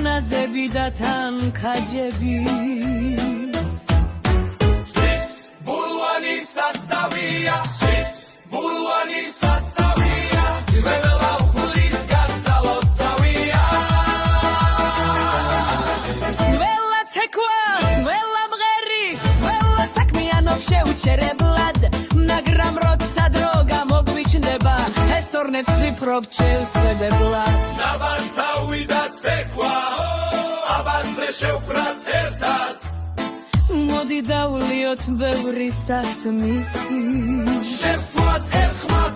ნაზები და თან ქაჯები ბულვანი სასტავია ბულვანი სასტავია ძველა ფულის გასალოცავია ველა ცეკვა ველა მღერის ველა საქმიანობ შეუჩერებლად მაგრამ როცა დრო გამოგვიჩნდება ეს თორნებს ვიფრობ შევსვებებლად ნაბანძავი და ცეკვა აბაზრე შევფრათ ერთად მოდი დავლიოთ ბევრი სასმისი შევსვათ ერთხმად